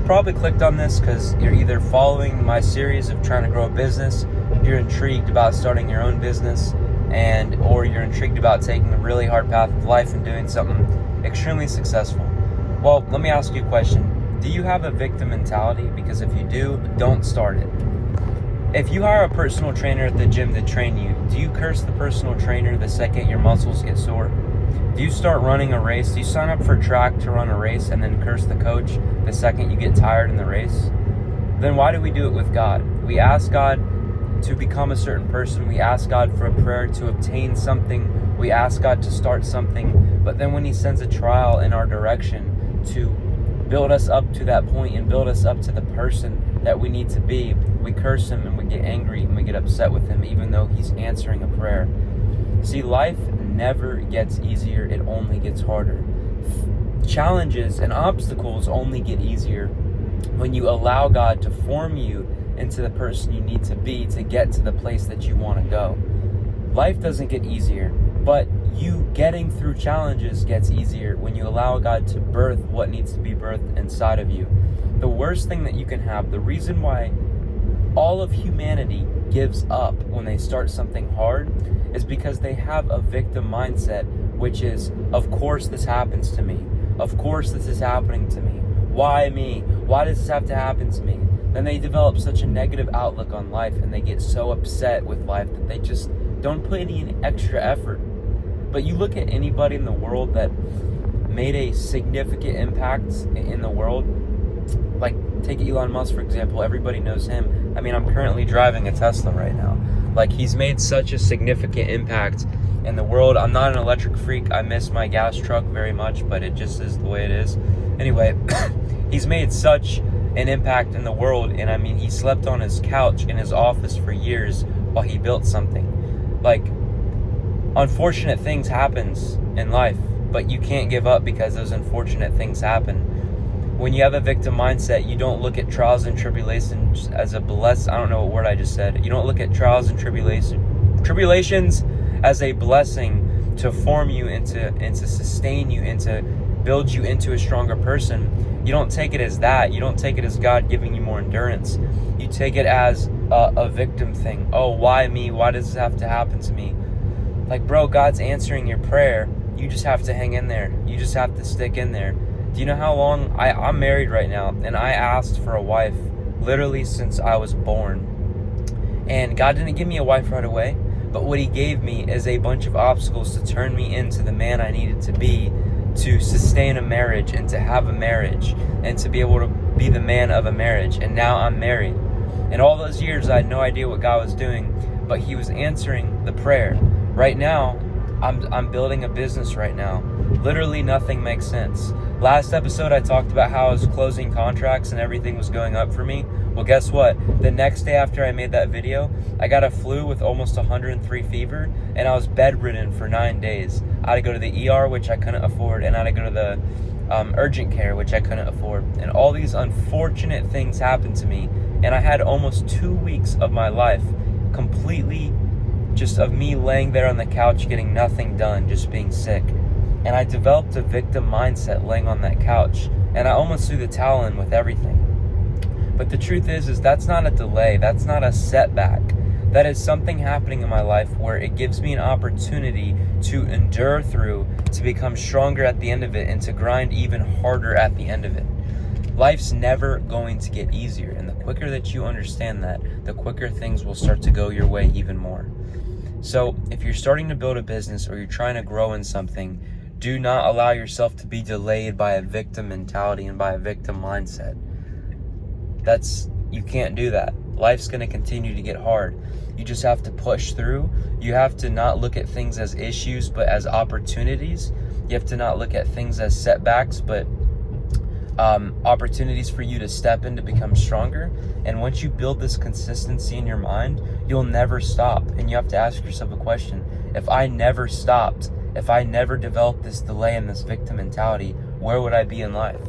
probably clicked on this because you're either following my series of trying to grow a business, you're intrigued about starting your own business, or you're intrigued about taking a really hard path of life and doing something extremely successful. Well, let me ask you a question. Do you have a victim mentality? Because if you do, don't start it. If you hire a personal trainer at the gym to train you, do you curse the personal trainer the second your muscles get sore? Do you start running a race? Do you sign up for track to run a race and then curse the coach the second you get tired in the race? Then why do we do it with God? We ask God to become a certain person. We ask God for a prayer to obtain something. We ask God to start something. But then when He sends a trial in our direction to build us up to that point and build us up to the person that we need to be, we curse Him and we get angry and we get upset with Him even though He's answering a prayer. See, life never gets easier, it only gets harder. Challenges and obstacles only get easier when you allow God to form you into the person you need to be to get to the place that you want to go. Life doesn't get easier, but you getting through challenges gets easier when you allow God to birth what needs to be birthed inside of you. The worst thing that you can have, the reason why all of humanity gives up when they start something hard, is because they have a victim mindset, which is, of course this happens to me. Of course this is happening to me. Why me? Why does this have to happen to me? Then they develop such a negative outlook on life and they get so upset with life that they just don't put any extra effort. But you look at anybody in the world that made a significant impact in the world, like take Elon Musk for example. Everybody knows him. I mean, I'm currently driving a Tesla right now. Like, he's made such a significant impact in the world. I'm not an electric freak. I miss my gas truck very much, but it just is the way it is. Anyway, he's made such an impact in the world, and I mean, he slept on his couch in his office for years while he built something. Like, unfortunate things happens in life, but you can't give up because those unfortunate things happen. When you have a victim mindset, you don't look at trials and tribulations as a blessing. I don't know what word I just said. You don't look at trials and tribulations as a blessing to form you and to sustain you and to build you into a stronger person. You don't take it as that. You don't take it as God giving you more endurance. You take it as a victim thing. Oh, why me? Why does this have to happen to me? Like, bro, God's answering your prayer. You just have to hang in there. You just have to stick in there. Do you know how long I'm married right now, and I asked for a wife literally since I was born. And God didn't give me a wife right away, but what He gave me is a bunch of obstacles to turn me into the man I needed to be to sustain a marriage and to have a marriage and to be able to be the man of a marriage. And now I'm married. And all those years I had no idea what God was doing, but He was answering the prayer. Right now, I'm building a business right now. Literally nothing makes sense. Last episode I talked about how I was closing contracts and everything was going up for me. Well, guess what? The next day after I made that video, I got a flu with almost 103 fever, and I was bedridden for 9 days. I had to go to the ER, which I couldn't afford, and I had to go to the urgent care, which I couldn't afford. And all these unfortunate things happened to me, and I had almost 2 weeks of my life completely just of me laying there on the couch getting nothing done, just being sick. And I developed a victim mindset laying on that couch, and I almost threw the towel in with everything. But the truth is that's not a delay. That's not a setback. That is something happening in my life where it gives me an opportunity to endure through, to become stronger at the end of it, and to grind even harder at the end of it. Life's never going to get easier, and the quicker that you understand that, the quicker things will start to go your way even more. So if you're starting to build a business or you're trying to grow in something, do not allow yourself to be delayed by a victim mentality and by a victim mindset. You can't do that. Life's going to continue to get hard. You just have to push through. You have to not look at things as issues, but as opportunities. You have to not look at things as setbacks, but opportunities for you to step in to become stronger. And once you build this consistency in your mind, you'll never stop. And you have to ask yourself a question. If I never stopped, if I never developed this delay and this victim mentality, where would I be in life?